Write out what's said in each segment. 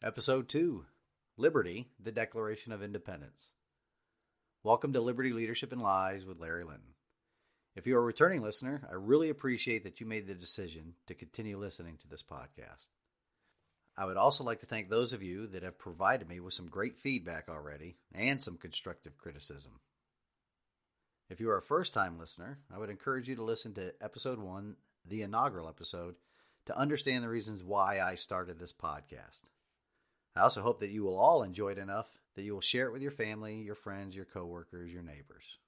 Episode 2, Liberty, the Declaration of Independence. Welcome to Liberty, Leadership, and Lies with Larry Linton. If you're a returning listener, I really appreciate that you made the decision to continue listening to this podcast. I would also like to thank those of you that have provided me with some great feedback already and some constructive criticism. If you are a first-time listener, I would encourage you to listen to Episode 1, the inaugural episode, to understand the reasons why I started this podcast. I also hope that you will all enjoy it enough that you will share it with your family, your friends, your coworkers, your neighbors.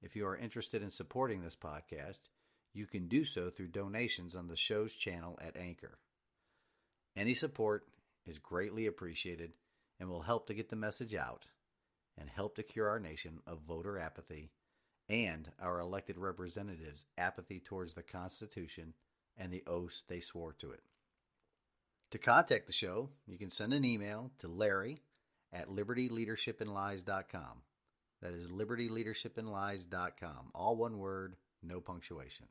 If you are interested in supporting this podcast, you can do so through donations on the show's channel at Anchor. Any support is greatly appreciated and will help to get the message out and help to cure our nation of voter apathy and our elected representatives' apathy towards the Constitution and the oaths they swore to it. To contact the show, you can send an email to larry@libertyleadershipandlies.com. That is libertyleadershipandlies.com. All one word, no punctuation.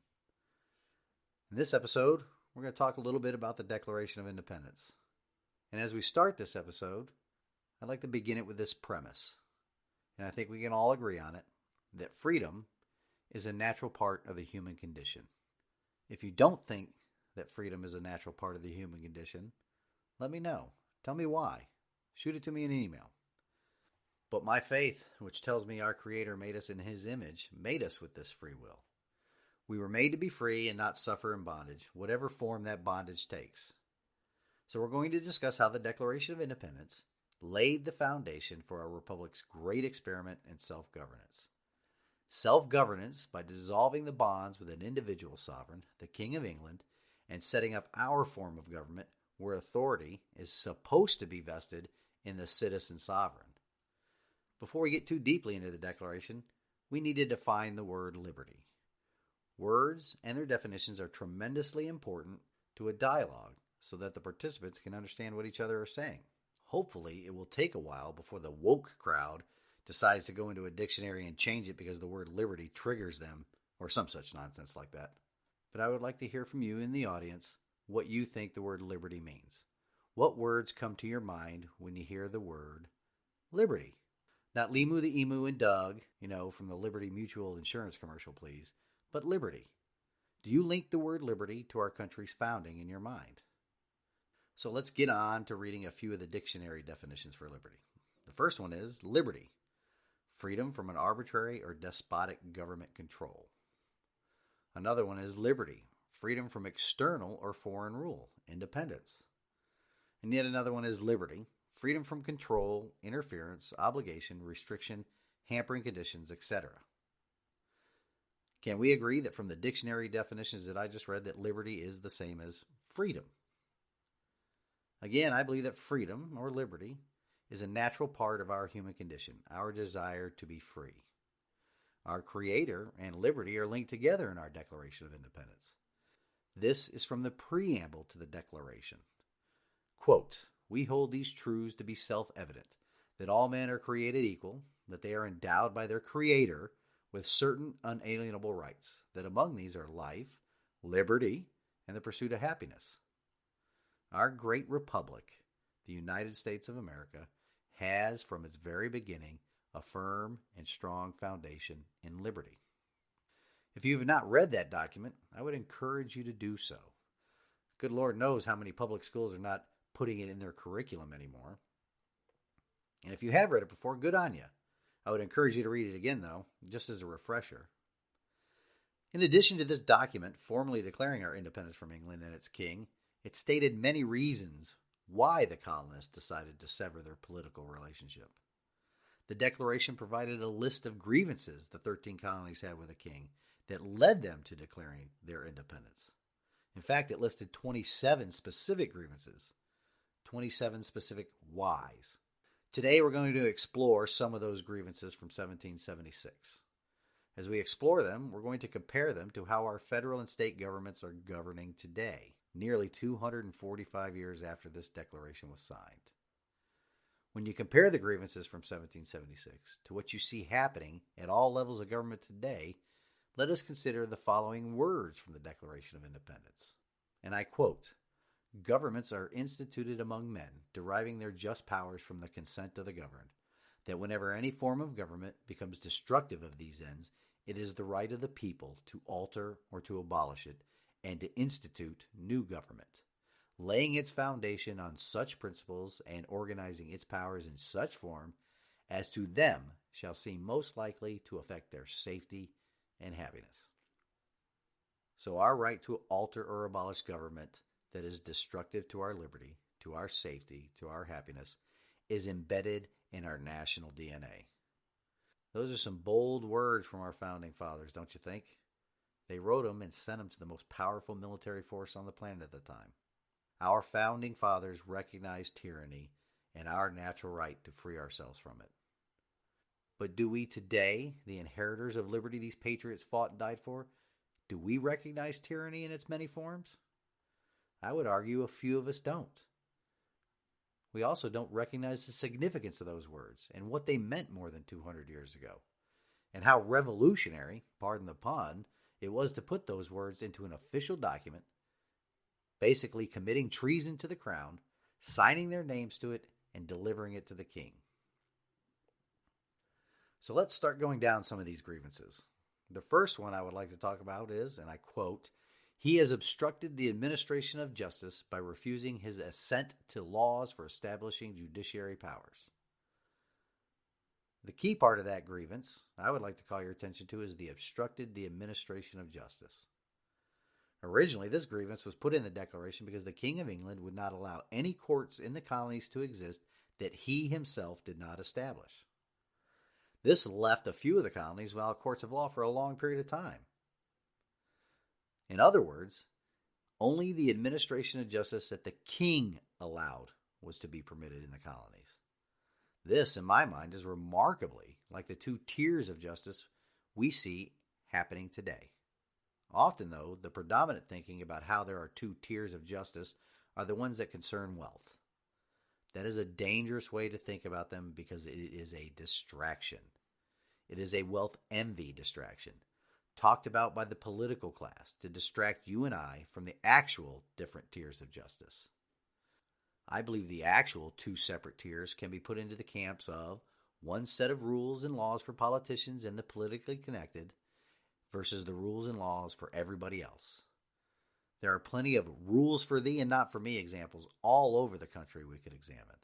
In this episode, we're going to talk a little bit about the Declaration of Independence. And as we start this episode, I'd like to begin it with this premise. And I think we can all agree on it, that freedom is a natural part of the human condition. If you don't think that freedom is a natural part of the human condition, let me know. Tell me why. Shoot it to me in an email. But my faith, which tells me our Creator made us in His image, made us with this free will. We were made to be free and not suffer in bondage, whatever form that bondage takes. So we're going to discuss how the Declaration of Independence laid the foundation for our republic's great experiment in self-governance. Self-governance by dissolving the bonds with an individual sovereign, the King of England, and setting up our form of government where authority is supposed to be vested in the citizen sovereign. Before we get too deeply into the Declaration, we need to define the word liberty. Words and their definitions are tremendously important to a dialogue so that the participants can understand what each other are saying. Hopefully, it will take a while before the woke crowd decides to go into a dictionary and change it because the word liberty triggers them or some such nonsense like that. But I would like to hear from you in the audience what you think the word liberty means. What words come to your mind when you hear the word liberty? Not Limu the Emu and Doug, from the Liberty Mutual Insurance commercial, please, but liberty. Do you link the word liberty to our country's founding in your mind? So let's get on to reading a few of the dictionary definitions for liberty. The first one is liberty, freedom from an arbitrary or despotic government control. Another one is liberty, freedom from external or foreign rule, independence. And yet another one is liberty, freedom from control, interference, obligation, restriction, hampering conditions, etc. Can we agree that from the dictionary definitions that I just read that liberty is the same as freedom? Again, I believe that freedom, or liberty, is a natural part of our human condition, our desire to be free. Our Creator and liberty are linked together in our Declaration of Independence. This is from the preamble to the Declaration. Quote, "We hold these truths to be self-evident, that all men are created equal, that they are endowed by their Creator with certain unalienable rights, that among these are life, liberty, and the pursuit of happiness. Our great republic, the United States of America, has from its very beginning a firm and strong foundation in liberty." If you have not read that document, I would encourage you to do so. Good Lord knows how many public schools are not putting it in their curriculum anymore. And if you have read it before, good on you. I would encourage you to read it again, though, just as a refresher. In addition to this document formally declaring our independence from England and its king, it stated many reasons why the colonists decided to sever their political relationship. The Declaration provided a list of grievances the 13 colonies had with the king that led them to declaring their independence. In fact, it listed 27 specific grievances, 27 specific whys. Today, we're going to explore some of those grievances from 1776. As we explore them, we're going to compare them to how our federal and state governments are governing today, nearly 245 years after this declaration was signed. When you compare the grievances from 1776 to what you see happening at all levels of government today, let us consider the following words from the Declaration of Independence. And I quote, Governments are instituted among men, deriving their just powers from the consent of the governed. That whenever any form of government becomes destructive of these ends, it is the right of the people to alter or to abolish it, and to institute new government, laying its foundation on such principles and organizing its powers in such form as to them shall seem most likely to affect their safety and happiness. So our right to alter or abolish government that is destructive to our liberty, to our safety, to our happiness, is embedded in our national DNA. Those are some bold words from our founding fathers, don't you think? They wrote them and sent them to the most powerful military force on the planet at the time. Our founding fathers recognized tyranny and our natural right to free ourselves from it. But do we today, the inheritors of liberty these patriots fought and died for, do we recognize tyranny in its many forms? I would argue a few of us don't. We also don't recognize the significance of those words and what they meant more than 200 years ago, and how revolutionary, pardon the pun, it was to put those words into an official document, basically committing treason to the crown, signing their names to it, and delivering it to the king. So let's start going down some of these grievances. The first one I would like to talk about is, and I quote, "He has obstructed the administration of justice by refusing his assent to laws for establishing judiciary powers." The key part of that grievance I would like to call your attention to is the obstructed the administration of justice. Originally, this grievance was put in the Declaration because the King of England would not allow any courts in the colonies to exist that he himself did not establish. This left a few of the colonies without courts of law for a long period of time. In other words, only the administration of justice that the king allowed was to be permitted in the colonies. This, in my mind, is remarkably like the two tiers of justice we see happening today. Often, though, the predominant thinking about how there are two tiers of justice are the ones that concern wealth. That is a dangerous way to think about them because it is a distraction. It is a wealth envy distraction, talked about by the political class to distract you and I from the actual different tiers of justice. I believe the actual two separate tiers can be put into the camps of one set of rules and laws for politicians and the politically connected versus the rules and laws for everybody else. There are plenty of rules for thee and not for me examples all over the country we could examine,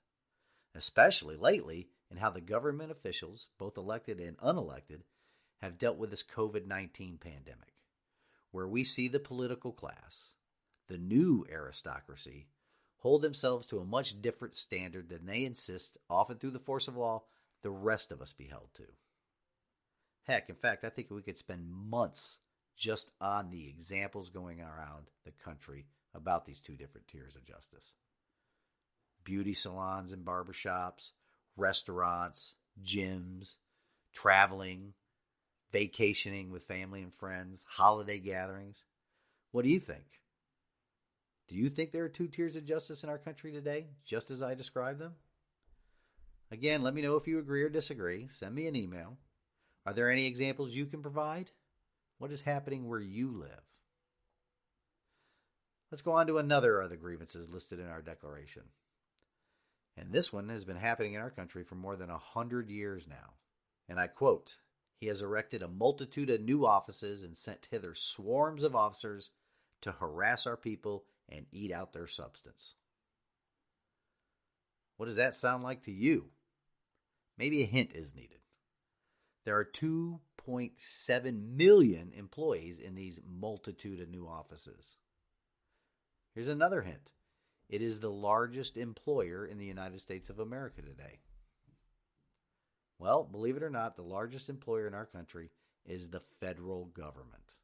especially lately in how the government officials, both elected and unelected, have dealt with this COVID-19 pandemic, where we see the political class, the new aristocracy, hold themselves to a much different standard than they insist, often through the force of law, the rest of us be held to. Heck, in fact, I think we could spend months just on the examples going around the country about these two different tiers of justice. Beauty salons and barbershops, restaurants, gyms, traveling, vacationing with family and friends, holiday gatherings. What do you think? Do you think there are two tiers of justice in our country today, just as I described them? Again, let me know if you agree or disagree. Send me an email. Are there any examples you can provide? What is happening where you live? Let's go on to another of the grievances listed in our declaration. And this one has been happening in our country for more than 100 years now. And I quote, "He has erected a multitude of new offices and sent hither swarms of officers to harass our people and eat out their substance." What does that sound like to you? Maybe a hint is needed. There are 2.7 million employees in these multitude of new offices. Here's another hint. It is the largest employer in the United States of America today. Well, believe it or not, the largest employer in our country is the federal government.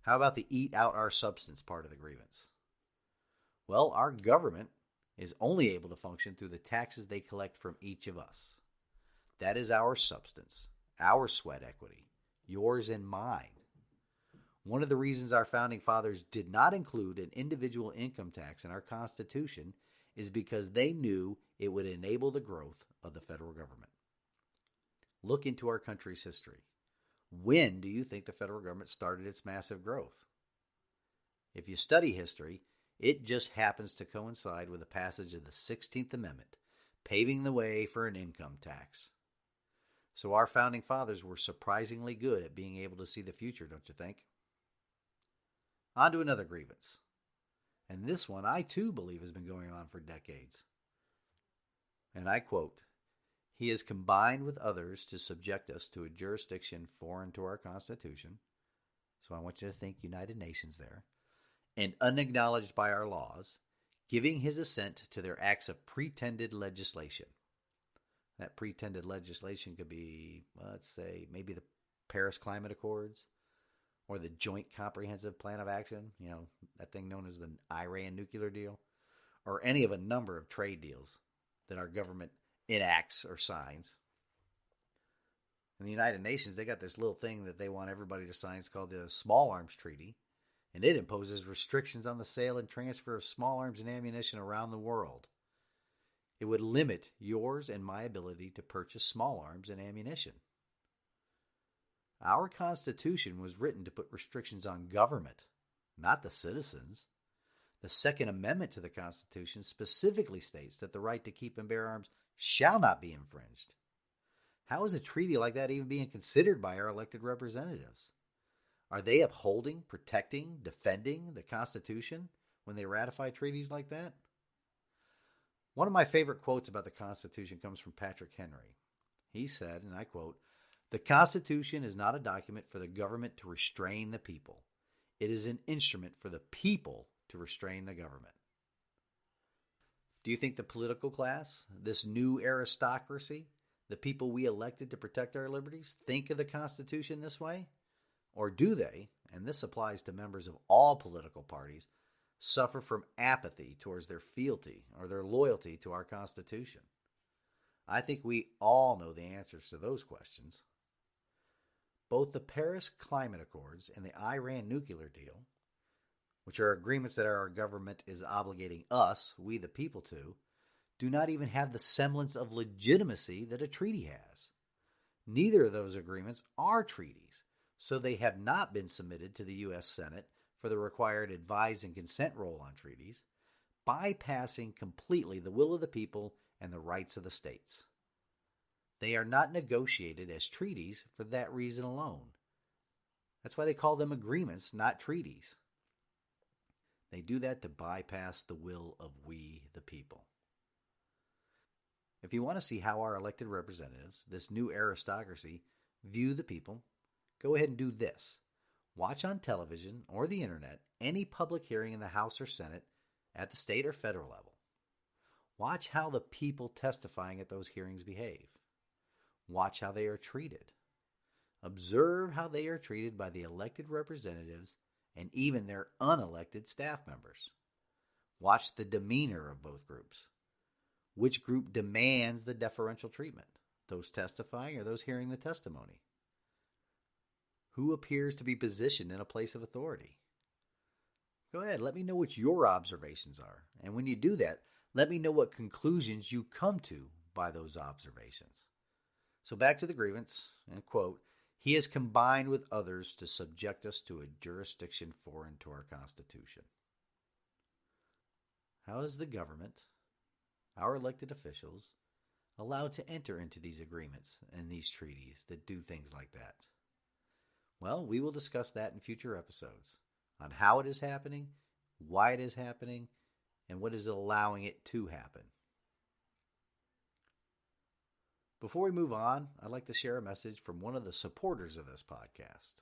How about the eat out our substance part of the grievance? Well, our government is only able to function through the taxes they collect from each of us. That is our substance, our sweat equity, yours and mine. One of the reasons our founding fathers did not include an individual income tax in our Constitution is because they knew it would enable the growth of the federal government. Look into our country's history. When do you think the federal government started its massive growth? If you study history, It just happens to coincide with the passage of the 16th Amendment, paving the way for an income tax. So our founding fathers were surprisingly good at being able to see the future, don't you think? On to another grievance. And this one I too believe has been going on for decades. And I quote, "He has combined with others to subject us to a jurisdiction foreign to our Constitution," so I want you to think United Nations there, "and unacknowledged by our laws, giving his assent to their acts of pretended legislation." That pretended legislation could be, let's say, maybe the Paris Climate Accords or the Joint Comprehensive Plan of Action, that thing known as the Iran nuclear deal, or any of a number of trade deals that our government enacts or signs. In the United Nations, they got this little thing that they want everybody to sign. It's called the Small Arms Treaty, and it imposes restrictions on the sale and transfer of small arms and ammunition around the world. It would limit yours and my ability to purchase small arms and ammunition. Our Constitution was written to put restrictions on government, not the citizens. The Second Amendment to the Constitution specifically states that the right to keep and bear arms shall not be infringed. How is a treaty like that even being considered by our elected representatives? Are they upholding, protecting, defending the Constitution when they ratify treaties like that? One of my favorite quotes about the Constitution comes from Patrick Henry. He said, and I quote, "The Constitution is not a document for the government to restrain the people. It is an instrument for the people to restrain the government." Do you think the political class, this new aristocracy, the people we elected to protect our liberties, think of the Constitution this way? Or do they, and this applies to members of all political parties, suffer from apathy towards their fealty or their loyalty to our Constitution? I think we all know the answers to those questions. Both the Paris Climate Accords and the Iran nuclear deal, which are agreements that our government is obligating us, we the people, to, do not even have the semblance of legitimacy that a treaty has. Neither of those agreements are treaties, so they have not been submitted to the U.S. Senate for the required advise and consent role on treaties, bypassing completely the will of the people and the rights of the states. They are not negotiated as treaties for that reason alone. That's why they call them agreements, not treaties. They do that to bypass the will of we, the people. If you want to see how our elected representatives, this new aristocracy, view the people, go ahead and do this. Watch on television or the internet any public hearing in the House or Senate at the state or federal level. Watch how the people testifying at those hearings behave. Watch how they are treated. Observe how they are treated by the elected representatives and even their unelected staff members. Watch the demeanor of both groups. Which group demands the deferential treatment? Those testifying or those hearing the testimony? Who appears to be positioned in a place of authority? Go ahead, let me know what your observations are. And when you do that, let me know what conclusions you come to by those observations. So back to the grievance, and quote, "He has combined with others to subject us to a jurisdiction foreign to our Constitution." How is the government, our elected officials, allowed to enter into these agreements and these treaties that do things like that? Well, we will discuss that in future episodes on how it is happening, why it is happening, and what is allowing it to happen. Before we move on, I'd like to share a message from one of the supporters of this podcast.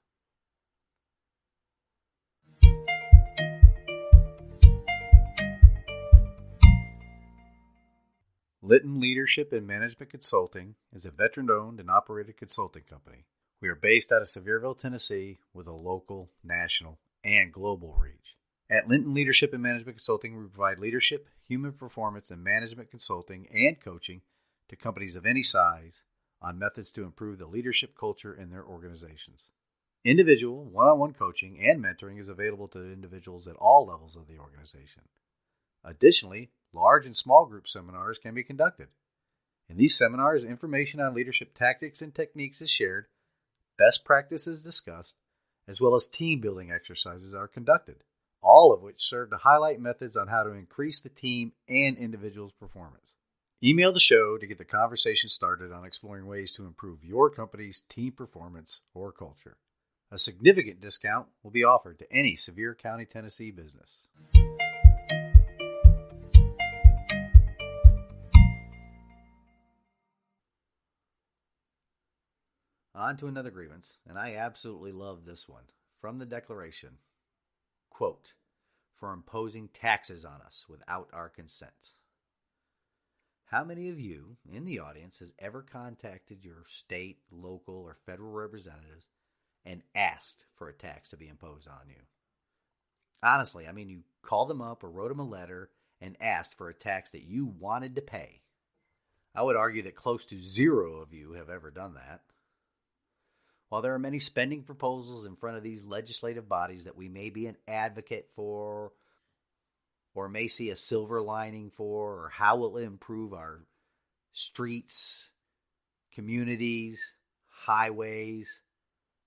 Litton Leadership and Management Consulting is a veteran-owned and operated consulting company. We are based out of Sevierville, Tennessee, with a local, national, and global reach. At Linton Leadership and Management Consulting, we provide leadership, human performance, and management consulting and coaching to companies of any size on methods to improve the leadership culture in their organizations. Individual, one-on-one coaching and mentoring is available to individuals at all levels of the organization. Additionally, large and small group seminars can be conducted. In these seminars, information on leadership tactics and techniques is shared, best practices discussed, as well as team building exercises are conducted, all of which serve to highlight methods on how to increase the team and individual's performance. Email the show to get the conversation started on exploring ways to improve your company's team performance or culture. A significant discount will be offered to any Sevier County, Tennessee business. On to another grievance, and I absolutely love this one. From the Declaration, quote, "For imposing taxes on us without our consent." How many of you in the audience has ever contacted your state, local, or federal representatives and asked for a tax to be imposed on you? Honestly, you called them up or wrote them a letter and asked for a tax that you wanted to pay. I would argue that close to zero of you have ever done that. While there are many spending proposals in front of these legislative bodies that we may be an advocate for or may see a silver lining for, or how will it improve our streets, communities, highways,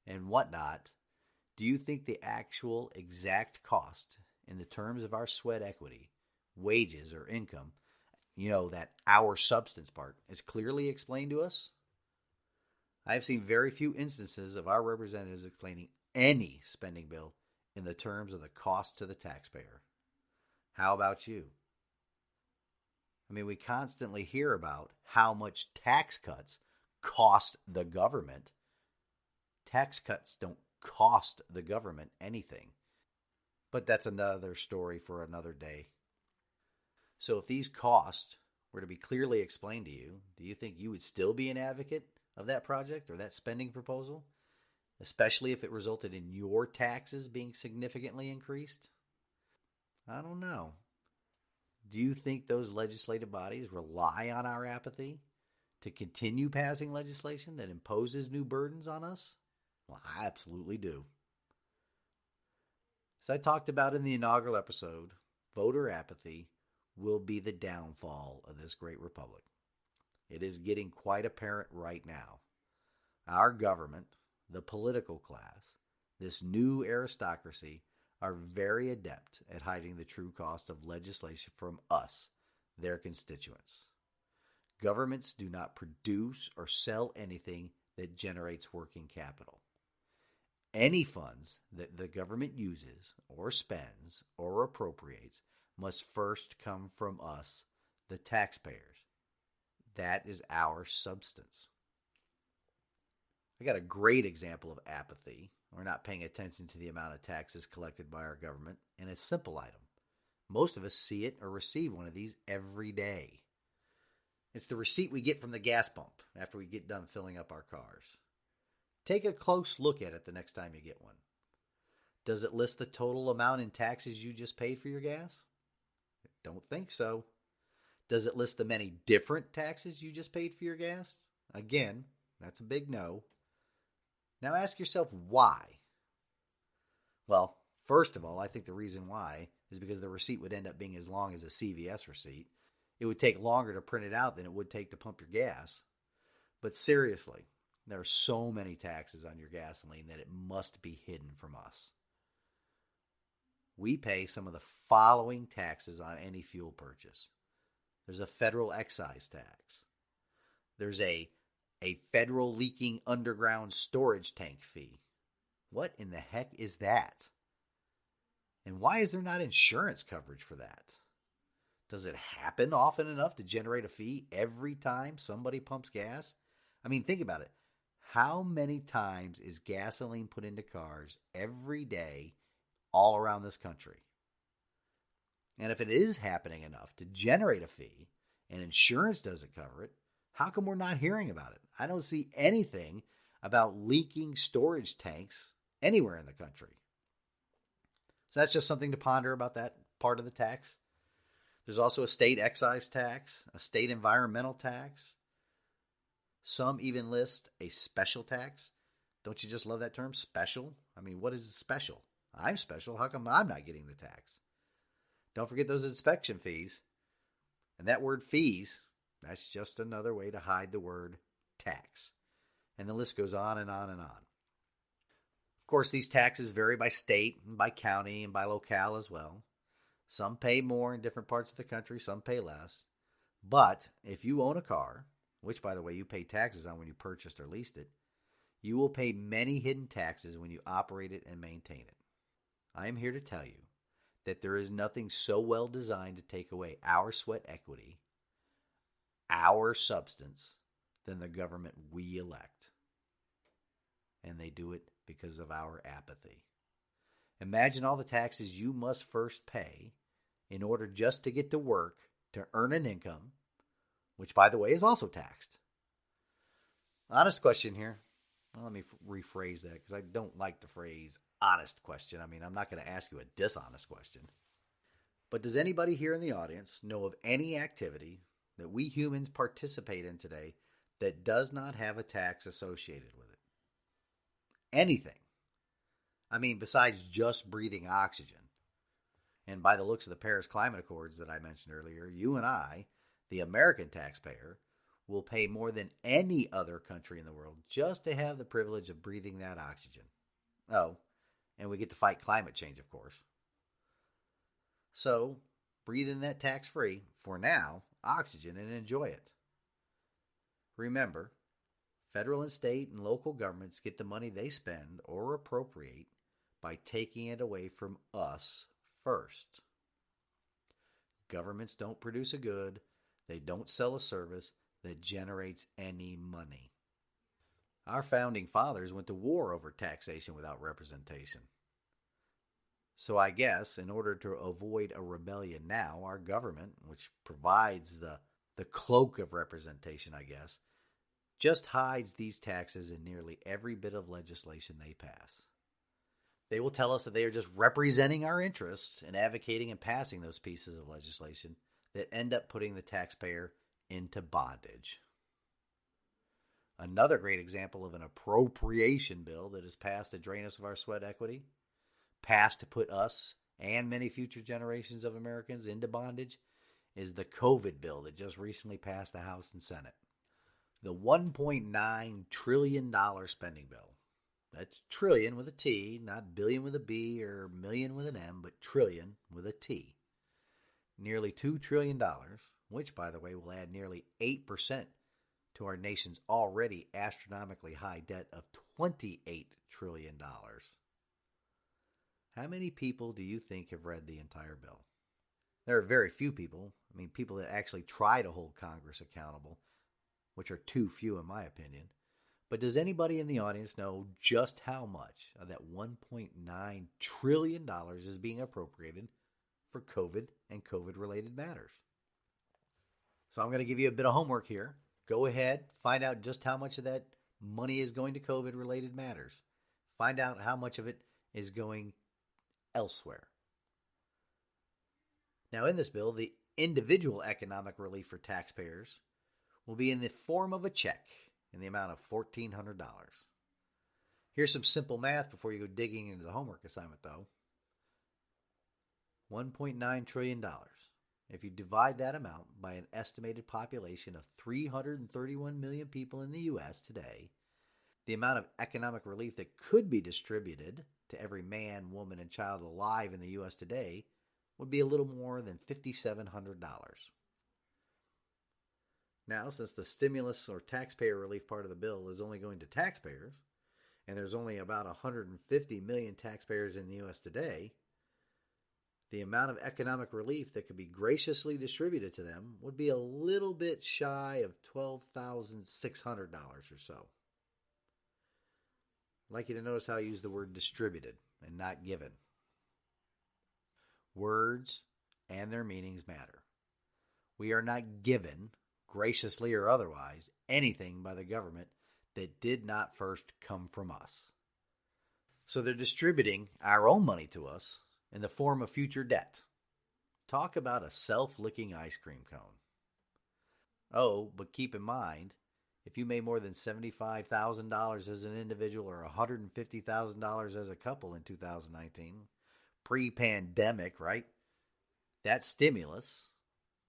and whatnot, do you think the actual exact cost in the terms of our sweat equity, wages, or income, that our substance part, is clearly explained to us? I have seen very few instances of our representatives explaining any spending bill in the terms of the cost to the taxpayer. How about you? We constantly hear about how much tax cuts cost the government. Tax cuts don't cost the government anything. But that's another story for another day. So if these costs were to be clearly explained to you, do you think you would still be an advocate of that project or that spending proposal, especially if it resulted in your taxes being significantly increased? I don't know. Do you think those legislative bodies rely on our apathy to continue passing legislation that imposes new burdens on us? Well, I absolutely do. As I talked about in the inaugural episode, voter apathy will be the downfall of this great republic. It is getting quite apparent right now. Our government, the political class, this new aristocracy, are very adept at hiding the true cost of legislation from us, their constituents. Governments do not produce or sell anything that generates working capital. Any funds that the government uses or spends or appropriates must first come from us, the taxpayers. That is our substance. I got a great example of apathy, or not paying attention to the amount of taxes collected by our government, in a simple item. Most of us see it or receive one of these every day. It's the receipt we get from the gas pump after we get done filling up our cars. Take a close look at it the next time you get one. Does it list the total amount in taxes you just paid for your gas? Don't think so. Does it list the many different taxes you just paid for your gas? Again, that's a big no. Now ask yourself why. Well, first of all, I think the reason why is because the receipt would end up being as long as a CVS receipt. It would take longer to print it out than it would take to pump your gas. But seriously, there are so many taxes on your gasoline that it must be hidden from us. We pay some of the following taxes on any fuel purchase. There's a federal excise tax. There's a federal leaking underground storage tank fee. What in the heck is that? And why is there not insurance coverage for that? Does it happen often enough to generate a fee every time somebody pumps gas? Think about it. How many times is gasoline put into cars every day all around this country? And if it is happening enough to generate a fee and insurance doesn't cover it, how come we're not hearing about it? I don't see anything about leaking storage tanks anywhere in the country. So that's just something to ponder about that part of the tax. There's also a state excise tax, a state environmental tax. Some even list a special tax. Don't you just love that term, special? What is special? I'm special. How come I'm not getting the tax? Don't forget those inspection fees. And that word fees, that's just another way to hide the word tax. And the list goes on and on and on. Of course, these taxes vary by state and by county and by locale as well. Some pay more in different parts of the country, some pay less. But if you own a car, which by the way you pay taxes on when you purchased or leased it, you will pay many hidden taxes when you operate it and maintain it. I am here to tell you that there is nothing so well designed to take away our sweat equity, our substance, than the government we elect. And they do it because of our apathy. Imagine all the taxes you must first pay in order just to get to work to earn an income, which, by the way, is also taxed. Honest question here. Well, let me rephrase that because I don't like the phrase honest question. I mean, I'm not going to ask you a dishonest question. But does anybody here in the audience know of any activity that we humans participate in today that does not have a tax associated with it? Anything. I mean, besides just breathing oxygen. And by the looks of the Paris Climate Accords that I mentioned earlier, you and I, the American taxpayer, will pay more than any other country in the world just to have the privilege of breathing that oxygen. Oh, and we get to fight climate change, of course. So, breathe in that tax-free, for now, oxygen and enjoy it. Remember, federal and state and local governments get the money they spend or appropriate by taking it away from us first. Governments don't produce a good, they don't sell a service that generates any money. Our founding fathers went to war over taxation without representation. So I guess in order to avoid a rebellion now, our government, which provides the cloak of representation, I guess, just hides these taxes in nearly every bit of legislation they pass. They will tell us that they are just representing our interests and advocating and passing those pieces of legislation that end up putting the taxpayer into bondage. Another great example of an appropriation bill that is passed to drain us of our sweat equity, passed to put us and many future generations of Americans into bondage, is the COVID bill that just recently passed the House and Senate. The $1.9 trillion spending bill. That's trillion with a T, not billion with a B or million with an M, but trillion with a T. Nearly $2 trillion, which, by the way, will add nearly 8% to our nation's already astronomically high debt of $28 trillion. How many people do you think have read the entire bill? There are very few people. I mean, people that actually try to hold Congress accountable, which are too few in my opinion. But does anybody in the audience know just how much of that $1.9 trillion is being appropriated for COVID and COVID-related matters? So I'm going to give you a bit of homework here. Go ahead, find out just how much of that money is going to COVID-related matters. Find out how much of it is going elsewhere. Now, in this bill, the individual economic relief for taxpayers will be in the form of a check in the amount of $1,400. Here's some simple math before you go digging into the homework assignment, though. $1.9 trillion. If you divide that amount by an estimated population of 331 million people in the U.S. today, the amount of economic relief that could be distributed to every man, woman, and child alive in the U.S. today would be a little more than $5,700. Now, since the stimulus or taxpayer relief part of the bill is only going to taxpayers, and there's only about 150 million taxpayers in the U.S. today, the amount of economic relief that could be graciously distributed to them would be a little bit shy of $12,600 or so. I'd like you to notice how I use the word distributed and not given. Words and their meanings matter. We are not given, graciously or otherwise, anything by the government that did not first come from us. So they're distributing our own money to us in the form of future debt. Talk about a self-licking ice cream cone. Oh, but keep in mind, if you made more than $75,000 as an individual or $150,000 as a couple in 2019, pre-pandemic, right? That stimulus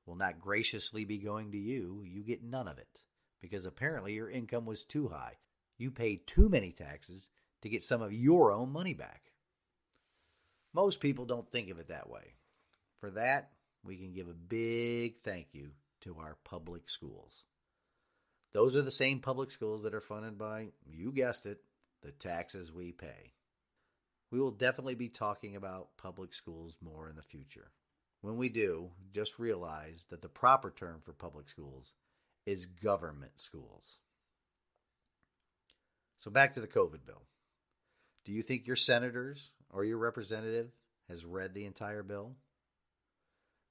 will not graciously be going to you. You get none of it because apparently your income was too high. You paid too many taxes to get some of your own money back. Most people don't think of it that way. For that, we can give a big thank you to our public schools. Those are the same public schools that are funded by, you guessed it, the taxes we pay. We will definitely be talking about public schools more in the future. When we do, just realize that the proper term for public schools is government schools. So back to the COVID bill. Do you think your senators or your representative has read the entire bill?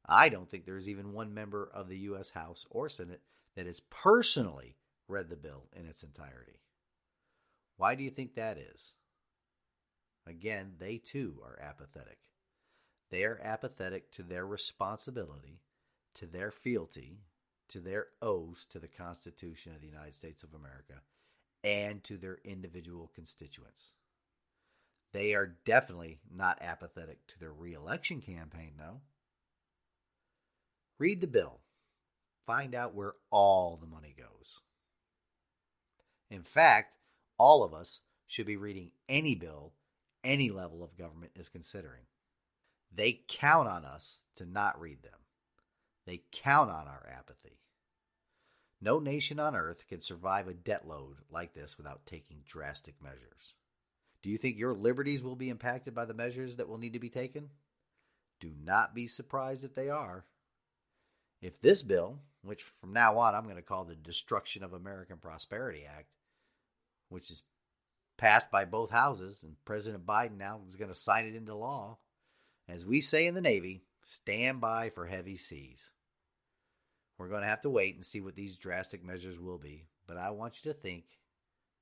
I don't think there's even one member of the U.S. House or Senate that has personally read the bill in its entirety. Why do you think that is? Again, they too are apathetic. They are apathetic to their responsibility, to their fealty, to their oaths to the Constitution of the United States of America, and to their individual constituents. They are definitely not apathetic to their re-election campaign, though. Read the bill. Find out where all the money goes. In fact, all of us should be reading any bill any level of government is considering. They count on us to not read them. They count on our apathy. No nation on earth can survive a debt load like this without taking drastic measures. Do you think your liberties will be impacted by the measures that will need to be taken? Do not be surprised if they are. If this bill, which from now on I'm going to call the Destruction of American Prosperity Act, which is passed by both houses, and President Biden now is going to sign it into law, as we say in the Navy, stand by for heavy seas. We're going to have to wait and see what these drastic measures will be, but I want you to think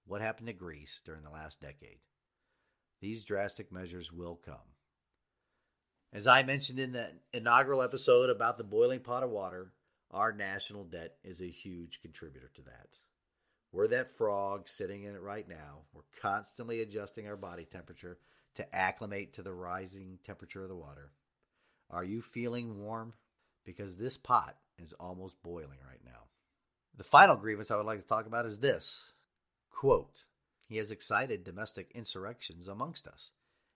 what happened to Greece during the last decade. These drastic measures will come. As I mentioned in the inaugural episode about the boiling pot of water, our national debt is a huge contributor to that. We're that frog sitting in it right now. We're constantly adjusting our body temperature to acclimate to the rising temperature of the water. Are you feeling warm? Because this pot is almost boiling right now. The final grievance I would like to talk about is this. Quote, he has excited domestic insurrections amongst us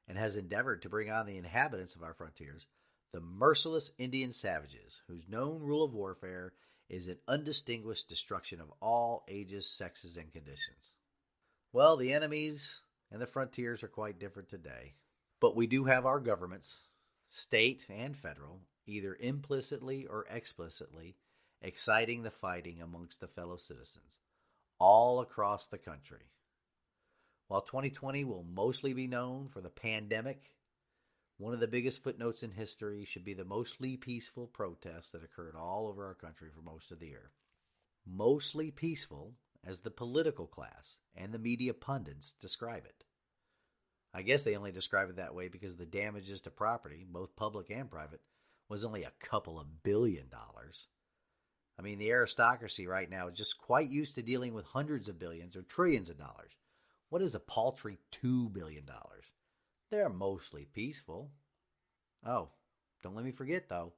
and has endeavored to bring on the inhabitants of our frontiers the merciless Indian savages whose known rule of warfare is an undistinguished destruction of all ages, sexes, and conditions. Well, the enemies and the frontiers are quite different today, but we do have our governments, state and federal, either implicitly or explicitly exciting the fighting amongst the fellow citizens, all across the country. While 2020 will mostly be known for the pandemic, one of the biggest footnotes in history should be the mostly peaceful protests that occurred all over our country for most of the year. Mostly peaceful as the political class and the media pundits describe it. I guess they only describe it that way because the damages to property, both public and private, was only a couple of $2 billion. I mean, the aristocracy right now is just quite used to dealing with hundreds of billions or trillions of dollars. What is a paltry $2 billion? They're mostly peaceful. Oh, don't let me forget though,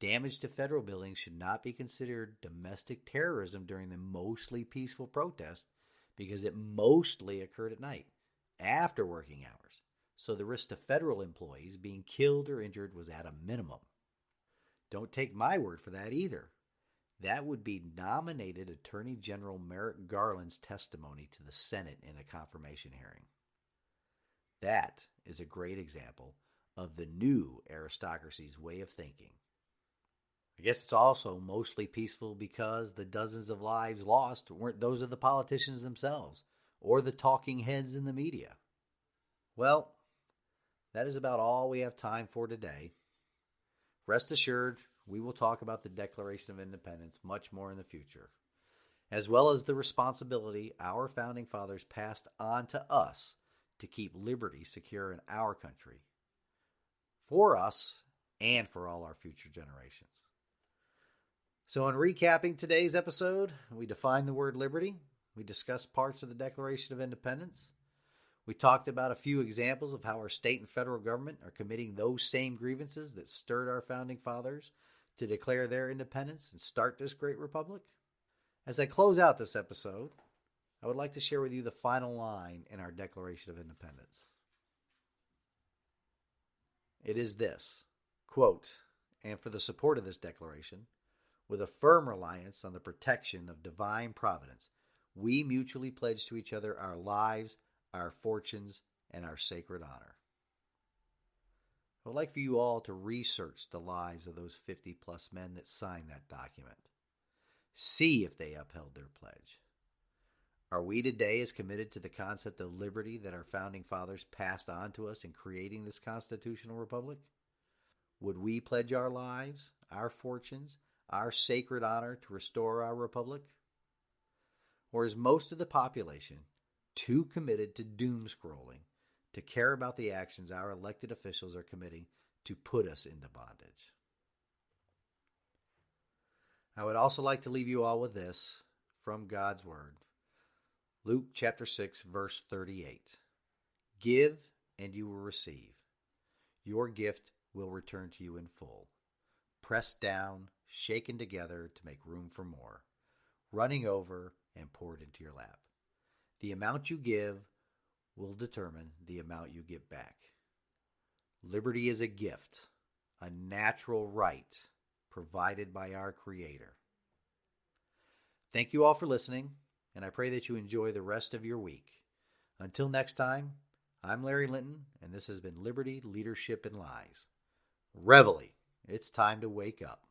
damage to federal buildings should not be considered domestic terrorism during the mostly peaceful protest because it mostly occurred at night, after working hours. So the risk to federal employees being killed or injured was at a minimum. Don't take my word for that either. That would be nominated Attorney General Merrick Garland's testimony to the Senate in a confirmation hearing. That is a great example of the new aristocracy's way of thinking. I guess it's also mostly peaceful because the dozens of lives lost weren't those of the politicians themselves or the talking heads in the media. Well, that is about all we have time for today. Rest assured, we will talk about the Declaration of Independence much more in the future, as well as the responsibility our founding fathers passed on to us to keep liberty secure in our country, for us and for all our future generations. So in recapping today's episode, we defined the word liberty, we discussed parts of the Declaration of Independence, we talked about a few examples of how our state and federal government are committing those same grievances that stirred our founding fathers to declare their independence and start this great republic. As I close out this episode, I would like to share with you the final line in our Declaration of Independence. It is this, quote, "And for the support of this declaration, with a firm reliance on the protection of divine providence, we mutually pledge to each other our lives, our fortunes, and our sacred honor." I would like for you all to research the lives of those 50 plus men that signed that document. See if they upheld their pledge. Are we today as committed to the concept of liberty that our founding fathers passed on to us in creating this constitutional republic? Would we pledge our lives, our fortunes, our sacred honor to restore our republic? Or is most of the population too committed to doom scrolling to care about the actions our elected officials are committing to put us into bondage? I would also like to leave you all with this from God's Word. Luke chapter 6, verse 38. "Give, and you will receive. Your gift will return to you in full. Pressed down, shaken together to make room for more, running over and poured into your lap. The amount you give will determine the amount you get back." Liberty is a gift, a natural right provided by our Creator. Thank you all for listening, and I pray that you enjoy the rest of your week. Until next time, I'm Larry Linton, and this has been Liberty, Leadership, and Lies. Reveille, it's time to wake up.